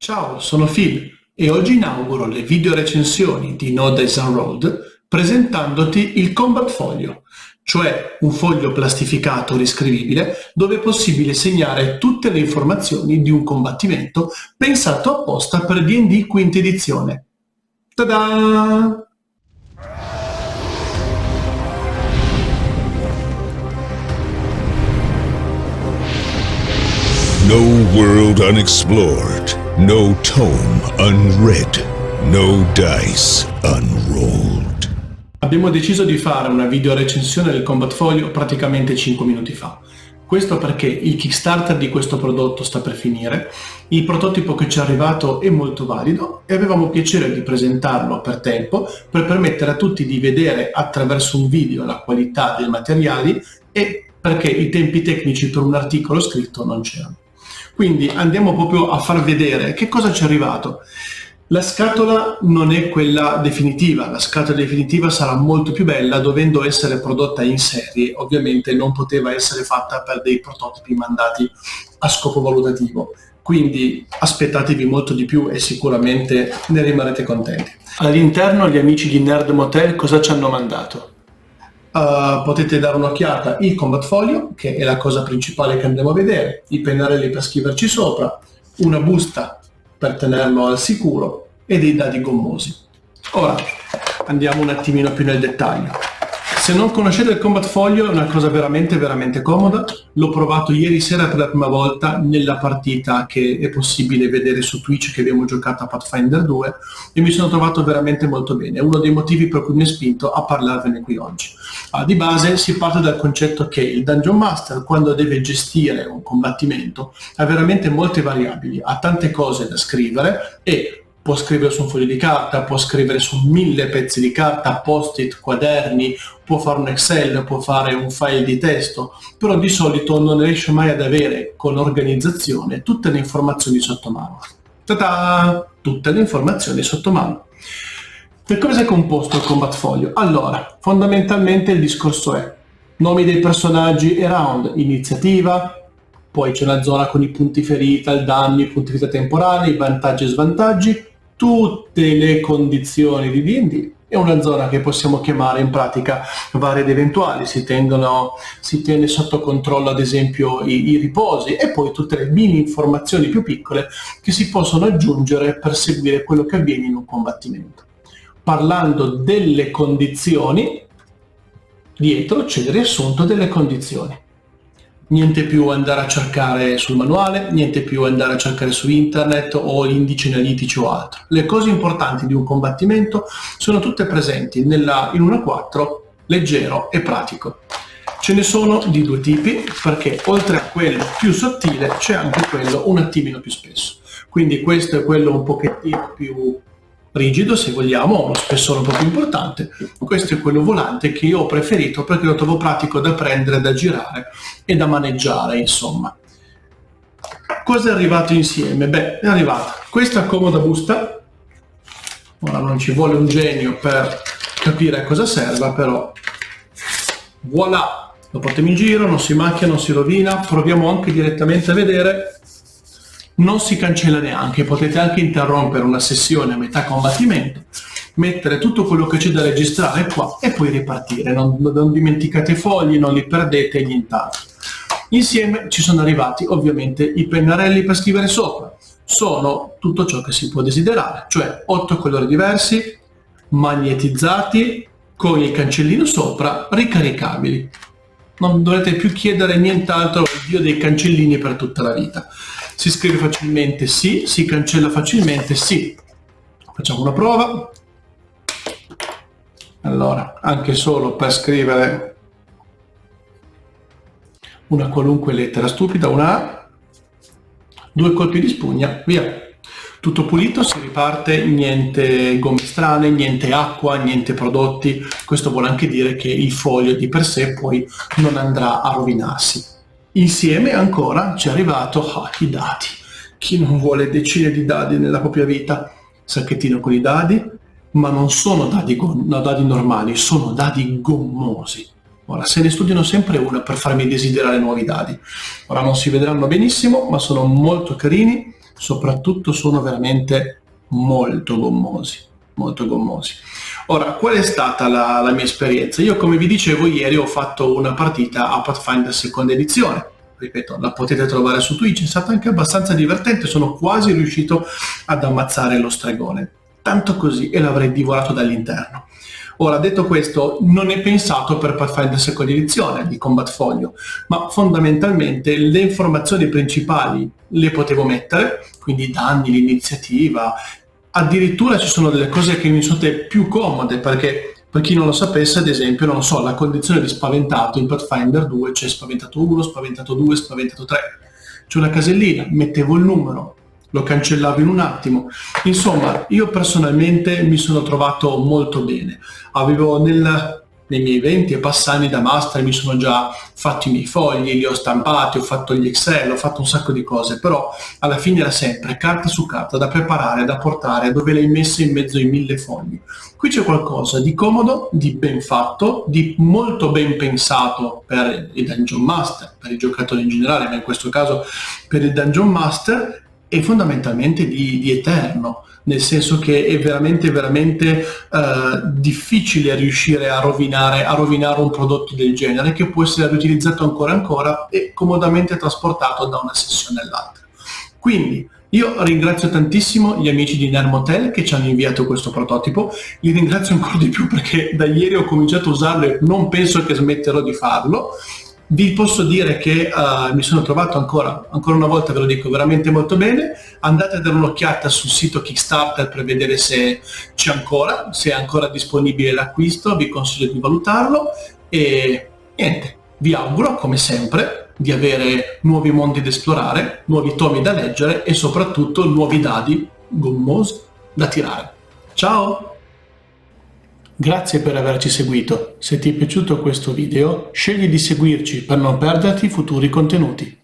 Ciao, sono Phil e oggi inauguro le video recensioni di Node Design Road presentandoti il Combat Foglio, cioè un foglio plastificato riscrivibile dove è possibile segnare tutte le informazioni di un combattimento pensato apposta per D&D quinta edizione. Ta-da! No world unexplored, no tome unread, no dice unrolled. Abbiamo deciso di fare una video recensione del Combat Foglio praticamente 5 minuti fa. Questo perché il Kickstarter di questo prodotto sta per finire, il prototipo che ci è arrivato è molto valido e avevamo piacere di presentarlo per tempo per permettere a tutti di vedere attraverso un video la qualità dei materiali e perché i tempi tecnici per un articolo scritto non c'erano. Quindi andiamo proprio a far vedere che cosa ci è arrivato. La scatola non è quella definitiva, la scatola definitiva sarà molto più bella dovendo essere prodotta in serie, ovviamente non poteva essere fatta per dei prototipi mandati a scopo valutativo, quindi aspettatevi molto di più e sicuramente ne rimarrete contenti. All'interno gli amici di Nerd Motel cosa ci hanno mandato? Potete dare un'occhiata il Combat Foglio, che è la cosa principale che andremo a vedere, i pennarelli per scriverci sopra, una busta per tenerlo al sicuro e dei dadi gommosi. Ora andiamo un attimino più nel dettaglio. Se non conoscete il Combat Foglio è una cosa veramente comoda, l'ho provato ieri sera per la prima volta nella partita che è possibile vedere su Twitch che abbiamo giocato a Pathfinder 2 e mi sono trovato veramente molto bene, è uno dei motivi per cui mi ha spinto a parlarvene qui oggi. Di base si parte dal concetto che il Dungeon Master, quando deve gestire un combattimento, ha veramente molte variabili, ha tante cose da scrivere e può scrivere su un foglio di carta, può scrivere su 1000 pezzi di carta, post-it, quaderni, può fare un Excel, può fare un file di testo, però di solito non riesce mai ad avere con organizzazione tutte le informazioni sotto mano. Ta-da! Tutte le informazioni sotto mano. Per cosa è composto il Combat Foglio? Allora, fondamentalmente il discorso è nomi dei personaggi e round, iniziativa, poi c'è una zona con i punti ferita, il danno, i punti ferita temporali, i vantaggi e svantaggi, tutte le condizioni di D&D e una zona che possiamo chiamare in pratica varie ed eventuali, si tiene sotto controllo ad esempio i riposi e poi tutte le mini informazioni più piccole che si possono aggiungere per seguire quello che avviene in un combattimento. Parlando delle condizioni, dietro c'è il riassunto delle condizioni. Niente più andare a cercare sul manuale, niente più andare a cercare su internet o indici analitici o altro. Le cose importanti di un combattimento sono tutte presenti in una 4 leggero e pratico. Ce ne sono di due tipi perché oltre a quello più sottile c'è anche quello un attimino più spesso. Quindi questo è quello un pochettino più rigido se vogliamo, uno spessore un po' più importante. Questo è quello volante che io ho preferito perché lo trovo pratico da prendere, da girare e da maneggiare, insomma. Cosa è arrivato insieme? Beh, è arrivata questa comoda busta. Ora non ci vuole un genio per capire a cosa serva, però voilà, lo portiamo in giro, non si macchia, non si rovina. Proviamo anche direttamente a vedere. Non si cancella neanche, potete anche interrompere una sessione a metà combattimento, mettere tutto quello che c'è da registrare qua e poi ripartire. Non dimenticate i fogli, non li perdete e nient'altro. Insieme ci sono arrivati ovviamente i pennarelli per scrivere sopra. Sono tutto ciò che si può desiderare, cioè 8 colori diversi, magnetizzati, con il cancellino sopra, ricaricabili. Non dovrete più chiedere nient'altro al dio dei cancellini per tutta la vita. Si scrive facilmente sì, si cancella facilmente sì. Facciamo una prova. Allora, anche solo per scrivere una qualunque lettera stupida, una A, 2 colpi di spugna, via. Tutto pulito, si riparte, niente gomme strane, niente acqua, niente prodotti. Questo vuole anche dire che il foglio di per sé poi non andrà a rovinarsi. Insieme ancora ci è arrivato i dadi. Chi non vuole decine di dadi nella propria vita? Sacchettino con i dadi, ma non sono dadi normali, sono dadi gommosi. Ora, se ne studiano sempre una per farmi desiderare nuovi dadi. Ora non si vedranno benissimo, ma sono molto carini. soprattutto sono veramente molto gommosi, molto gommosi. Ora, qual è stata la mia esperienza? Io, come vi dicevo, ieri ho fatto una partita a Pathfinder seconda edizione. Ripeto, la potete trovare su Twitch, è stata anche abbastanza divertente, sono quasi riuscito ad ammazzare lo stregone. Tanto così, e l'avrei divorato dall'interno. Ora, detto questo, non è pensato per Pathfinder seconda edizione di Combat Folio, ma fondamentalmente le informazioni principali le potevo mettere, quindi i danni, l'iniziativa. Addirittura ci sono delle cose che mi sono più comode, perché per chi non lo sapesse, ad esempio, non lo so, la condizione di spaventato in Pathfinder 2 c'è spaventato 1, spaventato 2, spaventato 3. C'è una casellina, mettevo il numero, lo cancellavo in un attimo. Insomma, io personalmente mi sono trovato molto bene. Avevo nei miei 20 e passani da master, mi sono già fatti i miei fogli, li ho stampati, ho fatto gli Excel, ho fatto un sacco di cose, però alla fine era sempre carta su carta da preparare, da portare, dove le hai messe in mezzo ai 1000 fogli. Qui c'è qualcosa di comodo, di ben fatto, di molto ben pensato per i Dungeon Master, per i giocatori in generale, ma in questo caso per il Dungeon Master, e fondamentalmente di eterno, nel senso che è veramente difficile riuscire a rovinare un prodotto del genere, che può essere riutilizzato ancora e comodamente trasportato da una sessione all'altra. Quindi io ringrazio tantissimo gli amici di Nermotel che ci hanno inviato questo prototipo, li ringrazio ancora di più perché da ieri ho cominciato a usarlo e non penso che smetterò di farlo. Vi posso dire che mi sono trovato ancora una volta, ve lo dico, veramente molto bene. Andate a dare un'occhiata sul sito Kickstarter per vedere se c'è ancora, se è ancora disponibile l'acquisto, vi consiglio di valutarlo e niente, vi auguro come sempre di avere nuovi mondi da esplorare, nuovi tomi da leggere e soprattutto nuovi dadi gommosi da tirare. Ciao! Grazie per averci seguito. Se ti è piaciuto questo video, scegli di seguirci per non perderti futuri contenuti.